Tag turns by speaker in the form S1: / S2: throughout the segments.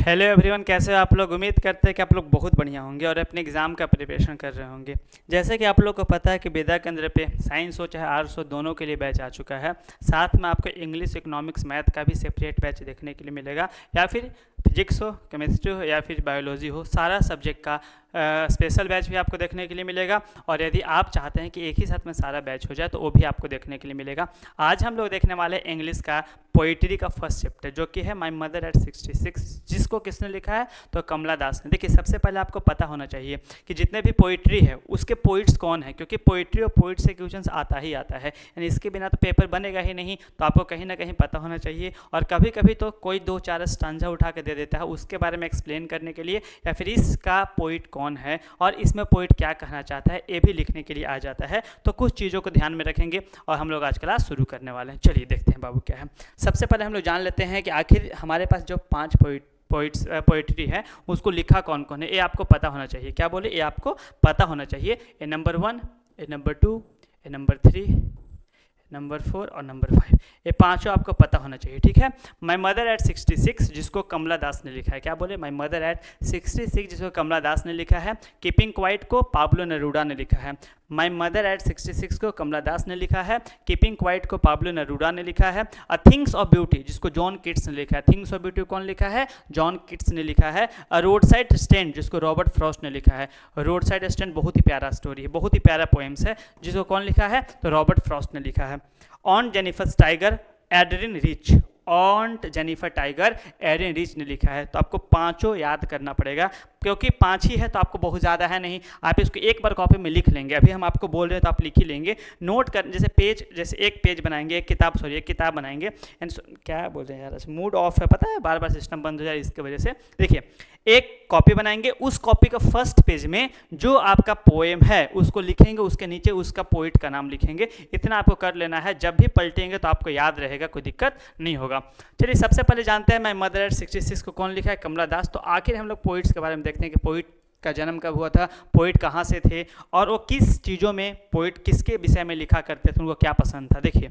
S1: Hello everyone, कैसे हो आप लोग। उम्मीद करते हैं कि आप लोग बहुत बढ़िया होंगे और अपने एग्ज़ाम का प्रिपरेशन कर रहे होंगे। जैसे कि आप लोग को पता है कि विद्या केंद्र पे साइंस हो चाहे आर्ट्स हो, दोनों के लिए बैच आ चुका है। साथ में आपको इंग्लिश, इकोनॉमिक्स, मैथ का भी सेपरेट बैच देखने के लिए मिलेगा, या फिर फिजिक्स हो, केमिस्ट्री हो या फिर बायोलॉजी हो, सारा सब्जेक्ट का स्पेशल बैच भी आपको देखने के लिए मिलेगा। और यदि आप चाहते हैं कि एक ही साथ में सारा बैच हो जाए तो वो भी आपको देखने के लिए मिलेगा। आज हम लोग देखने वाले इंग्लिश का पोइट्री का फर्स्ट चैप्टर, जो कि है माई मदर एट 66, जिसको किसने लिखा है तो कमला दास ने। देखिए, सबसे पहले आपको पता होना चाहिए कि जितने भी पोइट्री है उसके पोइट्स कौन है, क्योंकि पोइट्री और पोइट से क्वेश्चन आता ही आता है, यानी इसके बिना तो पेपर बनेगा ही नहीं। तो आपको कहीं ना कहीं पता होना चाहिए। और कभी कभी तो कोई दो चार स्टांजा उठा के दे देता है उसके बारे में एक्सप्लेन करने के लिए, या फिर इसका पोइट कौन है और इसमें पोइट क्या कहना चाहता है, ये भी लिखने के लिए आ जाता है। तो कुछ चीज़ों को ध्यान में रखेंगे और हम लोग आज क्लास शुरू करने वाले हैं। चलिए देखते हैं बाबू क्या है। सबसे पहले हम लोग जान लेते हैं कि आखिर हमारे पास जो 5 पोइट्री है उसको लिखा कौन कौन है। ये आपको पता होना चाहिए। क्या बोले, ये आपको पता होना चाहिए। ए नंबर 1, ए नंबर 2, ए नंबर 3, नंबर 4 और नंबर 5, ये पांचों आपको पता होना चाहिए। ठीक है। माई मदर एट 66, जिसको कमला दास ने लिखा है। क्या बोले, माई मदर एट 66, जिसको कमला दास ने लिखा है। कीपिंग क्वाइट को पाब्लो नेरूडा ने लिखा है। माई मदर एट 66 को कमला दास ने लिखा है। कीपिंग क्वाइट को पाब्लो नेरूडा ने लिखा है। अ थिंग्स ऑफ ब्यूटी, जिसको जॉन किट्स ने लिखा है। थिंग्स ऑफ ब्यूटी कौन लिखा है, जॉन किट्स ने लिखा है। अ रोड साइड स्टैंड, जिसको रॉबर्ट फ्रॉस्ट ने लिखा है। रोड साइड स्टैंड बहुत ही प्यारा स्टोरी है, बहुत ही प्यारा पोएम्स है, जिसको कौन लिखा है तो रॉबर्ट फ्रॉस्ट ने लिखा है। On Jennifer tiger, Adrienne Rich, on Jennifer tiger, Adrienne Rich ने लिखा है। तो आपको पांचों याद करना पड़ेगा, क्योंकि 5 ही है तो आपको बहुत ज़्यादा है नहीं। आप इसको एक बार कॉपी में लिख लेंगे। अभी हम आपको बोल रहे हैं तो आप लिख ही लेंगे। नोट कर, जैसे एक पेज बनाएंगे, एक किताब बनाएंगे। एंड क्या बोल रहे हैं यार, मूड ऑफ है, पता है, बार बार सिस्टम बंद हो जाए इसकी वजह से। देखिए, एक कॉपी बनाएंगे, उस कॉपी का फर्स्ट पेज में जो आपका पोएम है उसको लिखेंगे, उसके नीचे उसका पोइट का नाम लिखेंगे। इतना आपको कर लेना है। जब भी पलटेंगे तो आपको याद रहेगा, कोई दिक्कत नहीं होगा। चलिए, सबसे पहले जानते हैं माई मदर एट 66 को कौन लिखा है, कमला दास। तो आखिर हम लोग पोइट्स के बारे में देखते हैं कि पोइट का जन्म कब हुआ था, पोइट कहाँ से थे और वो किस चीज़ों में, पोइट किसके विषय में लिखा करते थे, उनको क्या पसंद था। देखिए,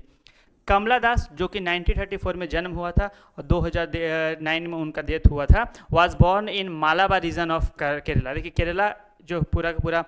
S1: कमला दास, जो कि 1934 में जन्म हुआ था और 2009 में उनका डेथ हुआ था, was born in Malabar region of Kerala. देखिए, केरला जो पूरा का पूरा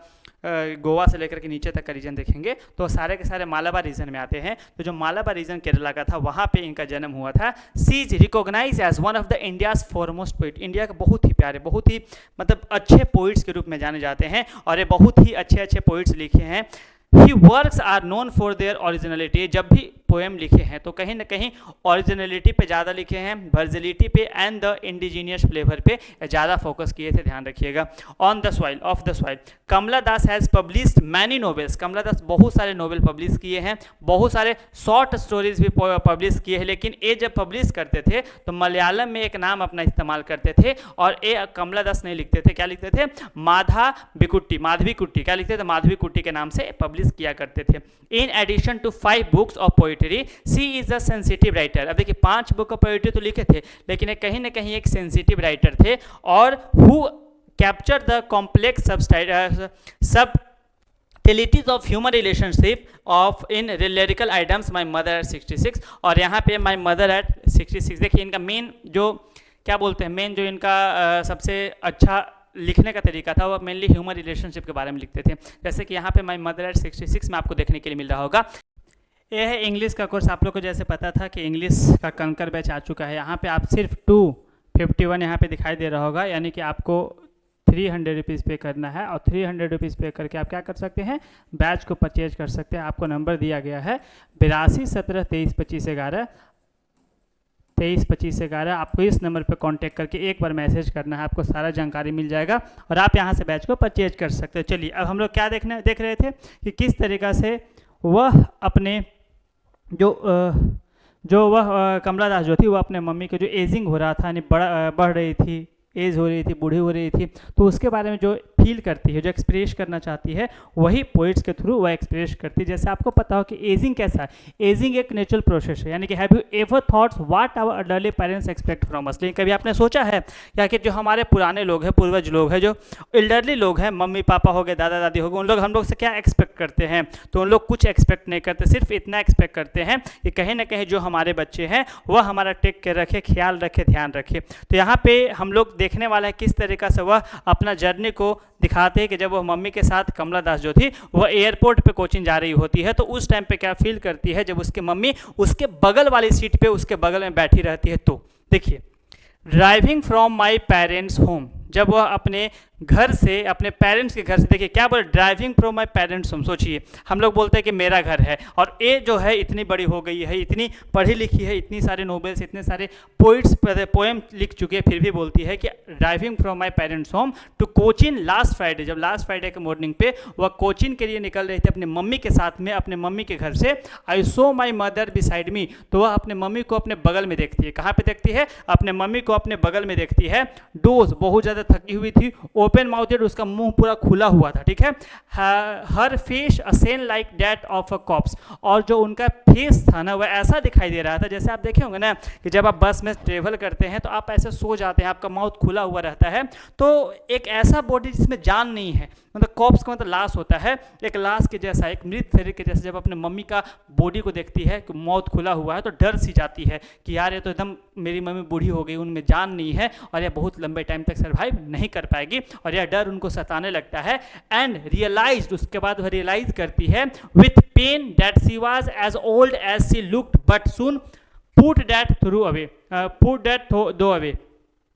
S1: गोवा से लेकर के नीचे तक का रीजन देखेंगे तो सारे के सारे मालाबार रीजन में आते हैं। तो जो मालाबार रीजन केरला का था, वहाँ पे इनका जन्म हुआ था। She is recognize as one of the India's foremost poet. India के बहुत ही प्यारे, बहुत ही मतलब अच्छे पोइट्स के रूप में जाने जाते हैं और ये बहुत ही अच्छे अच्छे पोइट्स लिखे हैं। He works are known for their originality. जब भी पोएम लिखे हैं तो कहीं ना कहीं ओरिजिनलिटी पे ज़्यादा लिखे हैं, वर्जिलिटी पे एंड द इंडिजीनियस फ्लेवर पे ज़्यादा फोकस किए थे, ध्यान रखिएगा। On the soil, off the soil, Kamala Das has published many novels. Kamala Das बहुत सारे नॉवेल पब्लिश किए हैं, बहुत सारे शॉर्ट स्टोरीज भी पब्लिश किए हैं। लेकिन ये जब पब्लिश करते थे तो मलयालम में एक नाम अपना इस्तेमाल करते थे और ये कमला दास नहीं लिखते थे। क्या लिखते थे, माधवी कुट्टी। क्या लिखते थे, माधवी कुट्टी के नाम से पब्लिश किया करते थे। In addition to 5 books of poetry, she is a sensitive writer. अब देखिए, 5 बुक ऑफ पोइट्री तो लिखे थे, लेकिन कहीं ना कहीं एक सेंसिटिव राइटर थे और who capture the complex subtleties of human relationship of in lyrical items my mother at 66। और यहाँ पे माई मदर एट 66, देखिए इनका मेन जो क्या बोलते हैं, मेन जो इनका सबसे अच्छा लिखने का तरीका था, वो मेनली ह्यूमन रिलेशनशिप के बारे में लिखते थे। जैसे कि यहाँ पे माई मदर एट 66 में आपको देखने के लिए मिल रहा होगा। ये है इंग्लिश का कोर्स। आप लोग को जैसे पता था कि इंग्लिश का कंकर बैच आ चुका है। यहाँ पे आप सिर्फ 251 यहाँ पे दिखाई दे रहा होगा, यानी कि आपको 300 रुपीज़ पे करना है और 300 रुपीज़ पे करके आप क्या कर सकते हैं, बैच को परचेज कर सकते हैं। आपको नंबर दिया गया है 82 17 23 25 11 23 25 11। आपको इस नंबर पर कांटेक्ट करके एक बार मैसेज करना है, आपको सारा जानकारी मिल जाएगा और आप यहाँ से बैच को परचेज कर सकते हैं। चलिए, अब हम लोग क्या देख रहे थे कि किस तरीक़ा से वह अपने जो वह कमला दास जो थी, वो अपने मम्मी के जो एजिंग हो रहा था, यानी बढ़ रही थी, एज हो रही थी, बूढ़ी हो रही थी, तो उसके बारे में जो फील करती है, जो एक्सप्रेस करना चाहती है, वही पोइट्स के थ्रू वह एक्सप्रेस करती है। जैसे आपको पता हो कि एजिंग कैसा है, एजिंग एक नेचुरल प्रोसेस है, यानी कि have you ever thoughts what our elderly parents expect from us. लेकिन कभी आपने सोचा है क्या कि जो हमारे पुराने लोग हैं, पूर्वज लोग हैं, जो एल्डरली लोग हैं, मम्मी पापा हो गए, दादा दादी हो गए, उन लोग हम लोग से क्या एक्सपेक्ट करते हैं? तो उन लोग कुछ एक्सपेक्ट नहीं करते, सिर्फ इतना एक्सपेक्ट करते हैं कि कहीं ना कहीं जो हमारे बच्चे हैं वह हमारा टेक केयर रखे, ख्याल रखे, ध्यान रखे। तो यहाँ पे हम लोग देखने वाला है किस तरीक़ा से वह अपना जर्नी को दिखाते हैं कि जब वह मम्मी के साथ कमला दास जो थी वह एयरपोर्ट पे कोचिंग जा रही होती है, तो उस टाइम पे क्या फील करती है जब उसकी मम्मी उसके बगल वाली सीट पे उसके बगल में बैठी रहती है। तो देखिए, driving from my parents home, जब वह अपने घर से, अपने पेरेंट्स के घर से, देखिए क्या बोले, driving from my parents home. सोचिए, हम लोग बोलते हैं कि मेरा घर है, और ये जो है इतनी बड़ी हो गई है, इतनी पढ़ी लिखी है, इतनी सारे नोवेल्स, इतने सारे पोएम लिख चुके हैं, फिर भी बोलती है कि driving from my parents home to Cochin last Friday. जब लास्ट फ्राइडे के मॉर्निंग पे वह कोचिन के लिए निकल रही थी अपनी मम्मी के साथ में, अपने मम्मी के घर से, आई सो माई मदर बिसाइड मी, तो वह अपने मम्मी को अपने बगल में देखती है। कहाँ पे देखती है? अपने मम्मी को अपने बगल में देखती है। डोज, बहुत ज़्यादा थकी हुई थी, ओपन माउथेड, उसका मुंह पूरा खुला हुआ था, ठीक है। हर फेस असेन like that of a cops, और जो उनका फेस था ना वह ऐसा दिखाई दे रहा था, जैसे आप देखे होंगे ना कि जब आप बस में ट्रेवल करते हैं तो आप ऐसे सो जाते हैं, आपका माउथ खुला हुआ रहता है, तो एक ऐसा बॉडी जिसमें जान नहीं है, मतलब कॉप्स का मतलब लाश होता है, एक लाश के जैसा, एक मृत शरीर के जैसा, जब अपने मम्मी का बॉडी को देखती है कि माउथ खुला हुआ है तो डर सी जाती है कि यार ये तो एकदम मेरी मम्मी बूढ़ी हो गई, उनमें जान नहीं है और यह बहुत लंबे टाइम तक सर्वाइव नहीं कर पाएगी, और यह डर उनको सताने लगता है। एंड रियलाइज्ड, उसके बाद वह रियलाइज करती है with pain that she was as old as she looked but soon put that through away, put that thought away.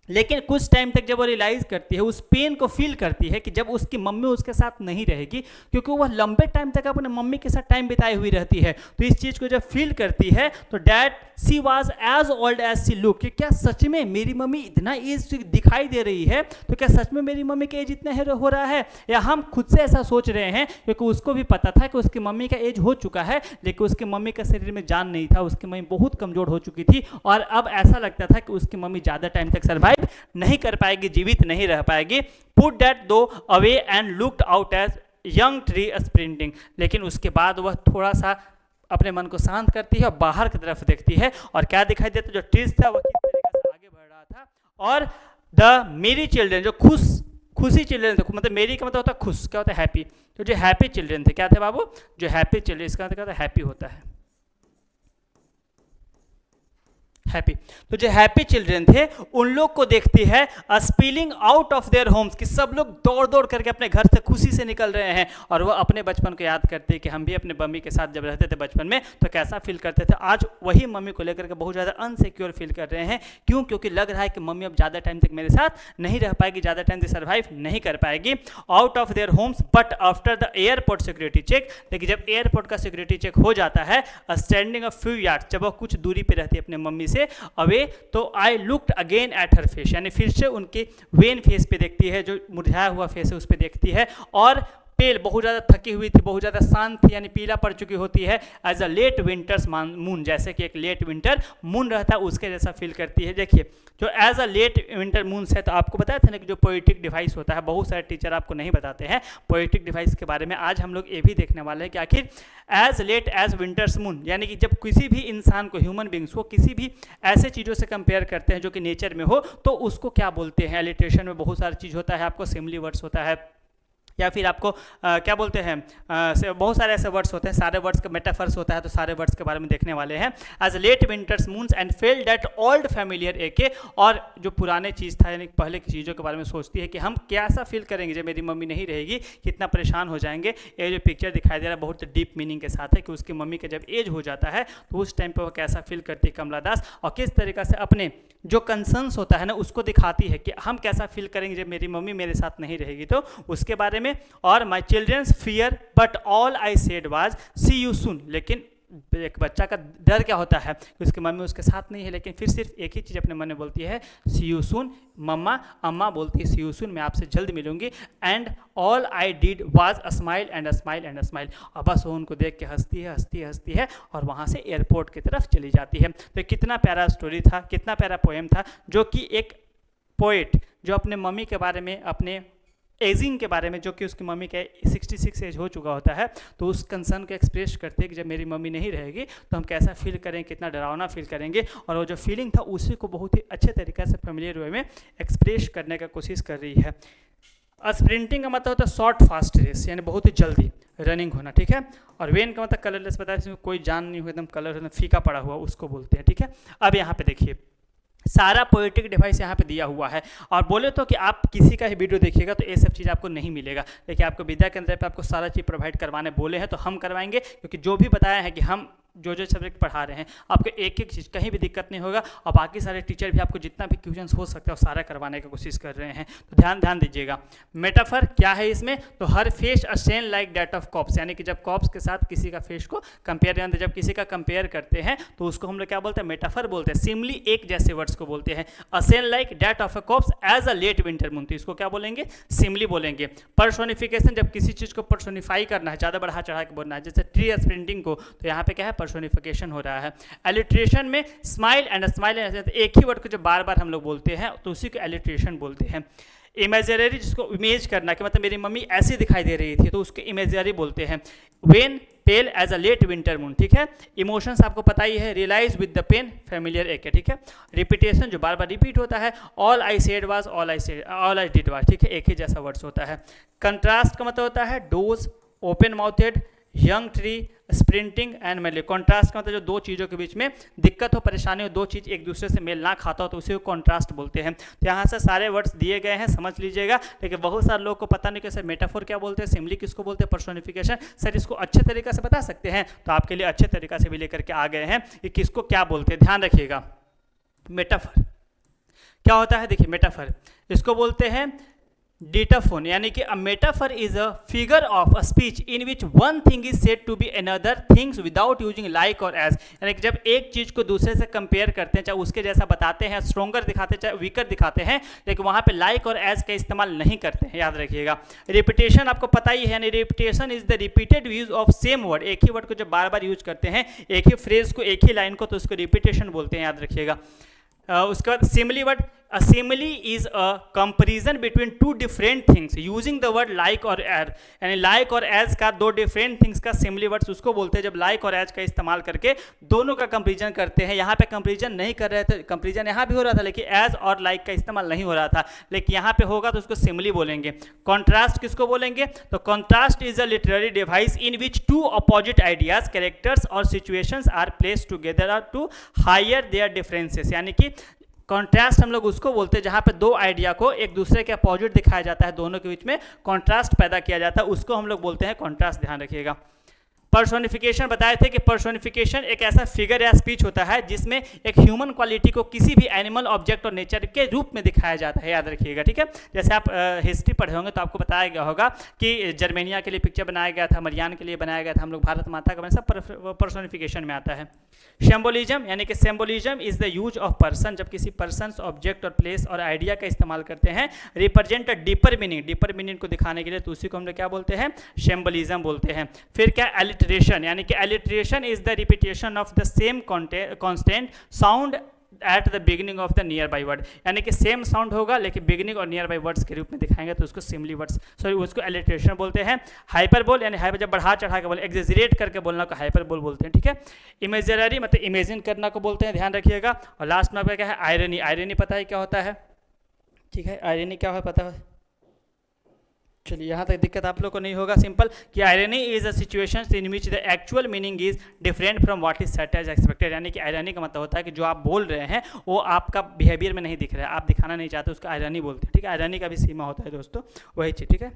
S1: लेकिन कुछ टाइम तक जब वो रियलाइज करती है, उस पेन को फील करती है कि जब उसकी मम्मी उसके साथ नहीं रहेगी, क्योंकि वह लंबे टाइम तक अपने मम्मी के साथ टाइम बिताई हुई रहती है, तो इस चीज़ को जब फील करती है तो that she was as old as she look, कि क्या सच में मेरी मम्मी इतना एज दिखाई दे रही है, तो क्या सच में मेरी मम्मी का एज इतना हो रहा है, या हम खुद से ऐसा सोच रहे हैं, क्योंकि उसको भी पता था कि उसकी मम्मी का एज हो चुका है, लेकिन उसकी मम्मी का शरीर में जान नहीं था, उसकी मम्मी बहुत कमजोर हो चुकी थी, और अब ऐसा लगता था कि उसकी मम्मी ज़्यादा टाइम तक सर्वाइव नहीं कर पाएगी, जीवित नहीं रह पाएगी। Put that thought away and looked out as young tree sprinting, लेकिन उसके बाद वह थोड़ा सा अपने मन को शांत करती है और बाहर की तरफ देखती है, और क्या दिखाई देता है? जो ट्रीज था वह किस तरीके से आगे बढ़ रहा था, और द मेरी चिल्ड्रन, जो खुशी चिल्ड्रन थे, मतलब मेरी का मतलब होता है खुश, क्या होता है? हैप्पी। तो जो हैप्पी चिल्ड्रन थे, क्या थे बाबू? जो हैप्पी चिल्ड्रन, इसका मतलब क्या होता है? हैप्पी होता है, हैप्पी। तो जो हैप्पी चिल्ड्रन थे उन लोग को देखती है spilling out of their Holmes, कि सब लोग दौड़ दौड़ करके अपने घर से खुशी से निकल रहे हैं, और वह अपने बचपन को याद करते हैं कि हम भी अपने मम्मी के साथ जब रहते थे बचपन में तो कैसा फील करते थे। आज वही मम्मी को लेकर के बहुत ज़्यादा अनसिक्योर फील कर रहे हैं। क्यों? क्योंकि लग रहा है कि मम्मी अब ज़्यादा टाइम तक मेरे साथ नहीं रह पाएगी, ज़्यादा टाइम तक सर्वाइव नहीं कर पाएगी। Out of their homes but after the airport security check, लेकिन जब एयरपोर्ट का सिक्योरिटी चेक हो जाता है, स्टैंडिंग अ फ्यू यार्ड्स, जब वह कुछ दूरी पर रहती है अपने मम्मी से अवे, तो I looked again at her face, यानी फिर से उनके वेन फेस पे देखती है, जो मुरझाया हुआ फेस है उस पे देखती है, और पेल, बहुत ज़्यादा थकी हुई थी, बहुत ज़्यादा शांत थी, यानी पीला पड़ चुकी होती है, as a late winter's moon, जैसे कि एक लेट विंटर मून रहता है उसके जैसा फील करती है। देखिए, जो as a late winter moon है, तो आपको बताया था ना कि जो पोएटिक डिवाइस होता है, बहुत सारे टीचर आपको नहीं बताते हैं पोएटिक डिवाइस के बारे में। आज हम लोग ये भी देखने वाले हैं कि आखिर as late as winter's moon, यानी कि जब किसी भी इंसान को, ह्यूमन बींग्स को, किसी भी ऐसे चीज़ों से कंपेयर करते हैं जो कि नेचर में हो, तो उसको क्या बोलते हैं? एलिट्रेशन में बहुत सारी चीज़ होता है, आपको सिमिली वर्ड्स होता है, या फिर आपको क्या बोलते हैं, बहुत सारे ऐसे वर्ड्स होते हैं, सारे वर्ड्स का मेटाफर्स होता है, तो सारे वर्ड्स के बारे में देखने वाले हैं। As late winter's moons and felt that old familiar ache, और जो पुराने चीज़ था, यानी पहले की चीज़ों के बारे में सोचती है कि हम कैसा फील करेंगे जब मेरी मम्मी नहीं रहेगी, कितना परेशान हो जाएंगे। ये जो पिक्चर दिखाई दे रहा है बहुत डीप मीनिंग के साथ है कि उसकी मम्मी का जब एज हो जाता है तो उस टाइम पर वह कैसा फील करती है कमला दास, और किस तरीक़ा से अपने जो कंसर्न्स होता है ना उसको दिखाती है कि हम कैसा फील करेंगे जब मेरी मम्मी मेरे साथ नहीं रहेगी, तो उसके बारे में। और my children's fear but all I said was see you soon, लेकिन एक बच्चा का डर क्या होता है कि उसकी मम्मी उसके साथ नहीं है, लेकिन फिर सिर्फ एक ही चीज़ अपने मन में बोलती है, सी यू सून। मम्मा, अम्मा बोलती है सी यू सून, मैं आपसे जल्द मिलूंगी। And all I did was a smile and a smile and a smile, और बस वो उनको देख के हंसती है और वहाँ से एयरपोर्ट की तरफ चली जाती है। तो कितना प्यारा स्टोरी था, कितना प्यारा पोएम था, जो कि एक पोएट जो अपने मम्मी के बारे में, अपने एजिंग के बारे में, जो कि उसकी मम्मी का 66 एज हो चुका होता है, तो उस कंसर्न को एक्सप्रेस करते हैं कि जब मेरी मम्मी नहीं रहेगी तो हम कैसा फील करेंगे, कितना डरावना फील करेंगे, और वो जो फीलिंग था उसी को बहुत ही अच्छे तरीके से फेमिलियर वे में एक्सप्रेस करने का कोशिश कर रही है। स्प्रिंटिंग का मतलब होता है शॉर्ट फास्ट रेस, यानी बहुत ही जल्दी रनिंग होना, ठीक है। और वेन का मतलब कलरलेस, पता है इसमें कोई जान नहीं हो, एकदम कलर फीका पड़ा हुआ, उसको बोलते हैं, ठीक है। अब यहाँ पे देखिए सारा पोएटिक डिवाइस यहाँ पे दिया हुआ है, और बोले तो कि आप किसी का ही वीडियो देखिएगा तो ये सब चीज़ आपको नहीं मिलेगा। देखिए आपको विद्या केंद्र पे आपको सारा चीज़ प्रोवाइड करवाने बोले हैं तो हम करवाएंगे, क्योंकि जो भी बताया है कि हम जो सब्जेक्ट पढ़ा रहे हैं आपको एक एक चीज़ कहीं भी दिक्कत नहीं होगा, और बाकी सारे टीचर भी आपको जितना भी क्वेश्चन हो सकता है वो सारा करवाने की कोशिश कर रहे हैं। तो ध्यान दीजिएगा। मेटाफर क्या है इसमें, तो हर face a same like date of corpse, यानी कि जब कॉप्स के साथ किसी का फेस को कंपेयर, यानी जब किसी का कंपेयर करते हैं तो उसको हम लोग क्या बोलते हैं, मेटाफर बोलते हैं। सिमली एक जैसे वर्ड्स को बोलते हैं। A same like date of a corpse as a late winter moon, तो इसको क्या बोलेंगे, सिमली बोलेंगे। पर्सोनिफिकेशन, जब किसी चीज़ को पर्सोनिफाई करना है, ज़्यादा बढ़ा चढ़ा के बोलना है, जैसे ट्री स्प्रिंटिंग को, तो यहाँ पे क्या है, पर्सोनिफिकेशन रहा है। एलिट्रेशन में स्माइल एंड स्माइल, एक ही वर्ड को जब बार बार हम लोग बोलते हैं तो उसी को एलिट्रेशन बोलते हैं। इमेजरी, जिसको इमेज करना, कि मतलब मेरी मम्मी ऐसी दिखाई दे रही थी तो उसको इमेजरी बोलते हैं। When pale as a late winter moon, ठीक है। इमोशंस आपको पता ही है, realise with the pain, familiar एक है, ठीक है। रिपीटेशन, जो बार बार रिपीट होता है। All I said was, all I did was, ठीक है, एक ही जैसा वर्ड्स होता है। कंट्रास्ट का मतलब होता है dose, open mouthed, young tree, sprinting and मेले। कॉन्ट्रास्ट का मतलब जो दो चीज़ों के बीच में दिक्कत हो, परेशानी हो, दो चीज़ एक दूसरे से मेल ना खाता हो तो उसी को कॉन्ट्रास्ट बोलते हैं। तो यहाँ से सारे वर्ड्स दिए गए हैं, समझ लीजिएगा। लेकिन बहुत सारे लोगों को पता नहीं कि सर मेटाफोर क्या बोलते हैं, सिमली किसको बोलते हैं, पर्सोनिफिकेशन, सर इसको अच्छे तरीके से बता सकते हैं, तो आपके लिए अच्छे तरीके से भी लेकर के आ गए हैं कि किसको क्या बोलते हैं। ध्यान रखिएगा। मेटाफर क्या होता है, देखिए मेटाफर इसको बोलते हैं डेटाफोन, यानी कि a metaphor is a figure of a speech in which one thing is said to be another things without using like और एज, यानी कि जब एक चीज को दूसरे से कंपेयर करते हैं, चाहे उसके जैसा बताते हैं, स्ट्रोंगर दिखाते हैं, चाहे वीकर दिखाते हैं, लेकिन वहां पे लाइक और एज का इस्तेमाल नहीं करते हैं, याद रखिएगा। रिपीटेशन आपको पता ही है, यानी repetition is the repeated use of same word, एक ही वर्ड को जब बार बार यूज करते हैं, एक ही फ्रेज को, एक ही लाइन को, तो उसको रिपीटेशन बोलते हैं, याद रखिएगा। उसके बाद simile word, a simile is a comparison between two different things using the word like or as, यानी like और as का दो different things का simile words उसको बोलते हैं जब like और as का इस्तेमाल करके दोनों का कंपेरिजन करते हैं। यहाँ पे कंपेरिजन नहीं कर रहे थे, कंपेरिजन यहाँ भी हो रहा था लेकिन as और like का इस्तेमाल नहीं हो रहा था, लेकिन यहाँ पे होगा तो उसको simile बोलेंगे। contrast किसको बोलेंगे, तो contrast is a literary device in which two opposite ideas, characters और situations are placed together to hide their differences, यानी कि कॉन्ट्रास्ट हम लोग उसको बोलते हैं जहां पे दो आइडिया को एक दूसरे के अपोजिट दिखाया जाता है, दोनों के बीच में कॉन्ट्रास्ट पैदा किया जाता है, उसको हम लोग बोलते हैं कॉन्ट्रास्ट, ध्यान रखिएगा। पर्सोनिफिकेशन बताए थे कि पर्सोनिफिकेशन एक ऐसा फिगर या स्पीच होता है जिसमें एक ह्यूमन क्वालिटी को किसी भी एनिमल, ऑब्जेक्ट और नेचर के रूप में दिखाया जाता है, याद रखिएगा, ठीक है। जैसे आप हिस्ट्री पढ़े होंगे तो आपको बताया गया होगा कि जर्मेनिया के लिए पिक्चर बनाया गया था, मरियान के लिए बनाया गया था, हम लोग भारत माता का, सब पर्सोनिफिकेशन में आता है। सिंबोलिज्म, यानी कि symbolism is the use of person, जब किसी पर्सन, ऑब्जेक्ट और प्लेस और आइडिया का इस्तेमाल करते हैं, represent a deeper meaning, deeper meaning को दिखाने के लिए, तो उसी को हम लोग क्या बोलते हैं, सिंबोलिज्म बोलते हैं। फिर क्या, एलिट्रेशन, यानी कि alliteration is the repetition of the same constant sound at the beginning of the near by word, यानी कि सेम साउंड होगा लेकिन बिगिनिंग और नियर बाई वर्ड्स के रूप में दिखाएंगे तो उसको सिमली वर्ड्स, सॉरी उसको एलिट्रेशन बोलते हैं। हाइपरबोल, यानी हाइपर जब बढ़ा चढ़ा के बोले, एग्जेजरेट करके बोलना को हाइपरबोल बोलते हैं, ठीक है। इमेजिनरी मतलब इमेजिन करना को बोलते हैं, ध्यान रखिएगा। और लास्ट में आपका क्या है, आयरनी, आयरनी पता है क्या होता है, ठीक है, आयरनी क्या है पता है, चलिए यहाँ तक दिक्कत आप लोग को नहीं होगा, सिंपल कि irony is a situation in which the actual meaning is different from what is set as expected, यानी कि आयरनी का मतलब होता है कि जो आप बोल रहे हैं वो आपका बिहेवियर में नहीं दिख रहा है, आप दिखाना नहीं चाहते, उसका आयरनी बोलते हैं, ठीक है। आयरनी का भी सीमा होता है दोस्तों, वही चीज़, ठीक है।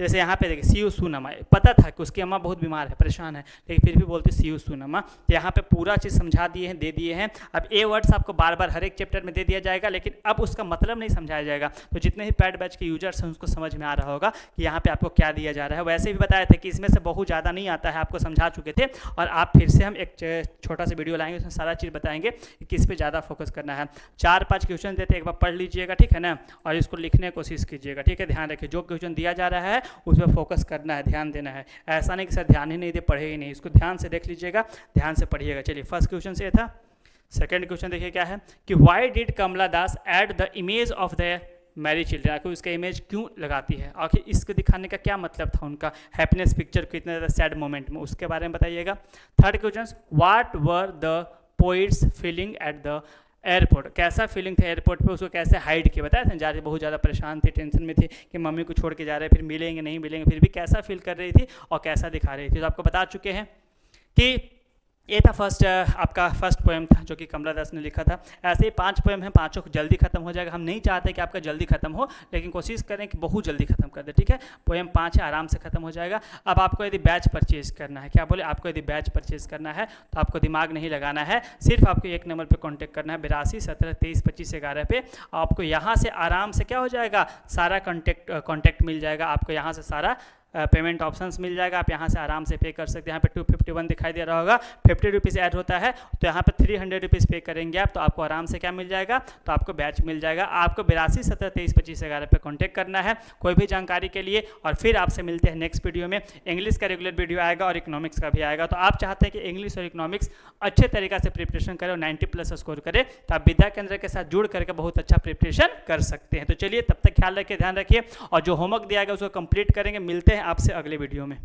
S1: जैसे यहाँ पे देखिए सीयू सुनमा, पता था कि उसकी अम्मा बहुत बीमार है, परेशान है, लेकिन फिर भी बोलते सीयू सुनमा। तो यहाँ पे पूरा चीज़ समझा दिए हैं, दे दिए हैं। अब ए वर्ड्स आपको बार बार हर एक चैप्टर में दे दिया जाएगा, लेकिन अब उसका मतलब नहीं समझाया जाएगा, तो जितने ही पैड बैच के यूजर्स हैं उसको समझ में आ रहा होगा कि यहाँ पे आपको क्या दिया जा रहा है। वैसे भी बताया था कि इसमें से बहुत ज़्यादा नहीं आता है, आपको समझा चुके थे, और आप फिर से हम एक छोटा सा वीडियो लाएंगे, उसमें सारा चीज़ बताएंगे कि किस पे ज़्यादा फोकस करना है। 4-5 क्वेश्चन देते, एक बार पढ़ लीजिएगा, ठीक है ना, और इसको लिखने की कोशिश कीजिएगा, ठीक है। ध्यान रखिए जो क्वेश्चन दिया जा रहा है उस पर फोकस करना है, ध्यान देना है, ऐसा नहीं कि सर ध्यान ही नहीं दे, पढ़े ही नहीं, इसको ध्यान से देख लीजिएगा, ध्यान से पढ़िएगा। चलिए फर्स्ट क्वेश्चन से था। सेकंड क्वेश्चन देखिए क्या है कि why did Kamala Das add the image of the merry children, आखिर उसका इमेज क्यों लगाती है, आखिर इसको दिखाने का क्या मतलब था उनका हैप्पीनेस पिक्चर को इतना ज़्यादा सैड मोमेंट में, उसके बारे में बताइएगा। Third question, what were the poets feeling at the airport, कैसा फीलिंग था एयरपोर्ट पे, उसको कैसे हाइड किया, बताया था जा रही बहुत ज़्यादा परेशान थी, टेंशन में थी कि मम्मी को छोड़ के जा रहे हैं, फिर मिलेंगे नहीं मिलेंगे, फिर भी कैसा फील कर रही थी और कैसा दिखा रही थी, तो आपको बता चुके हैं कि ये था आपका फर्स्ट पोएम था जो कि कमला दास ने लिखा था। ऐसे ही 5 पोएम हैं, पांचों जल्दी खत्म हो जाएगा, हम नहीं चाहते कि आपका जल्दी खत्म हो, लेकिन कोशिश करें कि बहुत जल्दी खत्म कर दे, ठीक है। पोएम 5 है, आराम से खत्म हो जाएगा। अब आपको यदि बैच परचेज करना है, क्या बोले, आपको यदि बैच परचेज करना है तो आपको दिमाग नहीं लगाना है, सिर्फ आपको एक नंबर पर कॉन्टैक्ट करना है 82 17 23 25 11 पे। आपको यहाँ से आराम से क्या हो जाएगा, सारा कॉन्टैक्ट मिल जाएगा, आपको यहाँ से सारा पेमेंट ऑप्शंस मिल जाएगा, आप यहाँ से आराम से पे कर सकते हैं। यहाँ पे 251 दिखाई दे रहा होगा, 50 रुपीज़ ऐड होता है, तो यहाँ पे 300 रुपीज़ पे करेंगे आप, तो आपको आराम से क्या मिल जाएगा, तो आपको बैच मिल जाएगा। आपको 82 17 23 25 11 पे कॉन्टैक्ट करना है कोई भी जानकारी के लिए, और फिर आपसे मिलते हैं नेक्स्ट वीडियो में। इंग्लिश का रेगुलर वीडियो आएगा और इकोनॉमिक्स का भी आएगा, तो आप चाहते हैं कि इंग्लिश और इकोनॉमिक्स अच्छे तरीके से प्रिपरेशन करें और 90+ स्कोर करें, तो आप विद्या केंद्र के साथ जुड़ करके बहुत अच्छा प्रिपरेशन कर सकते हैं। तो चलिए, तब तक ख्याल रखिए, ध्यान रखिए, और जो होमवर्क दिया गया उसको कंप्लीट करेंगे। मिलते हैं आपसे अगले वीडियो में।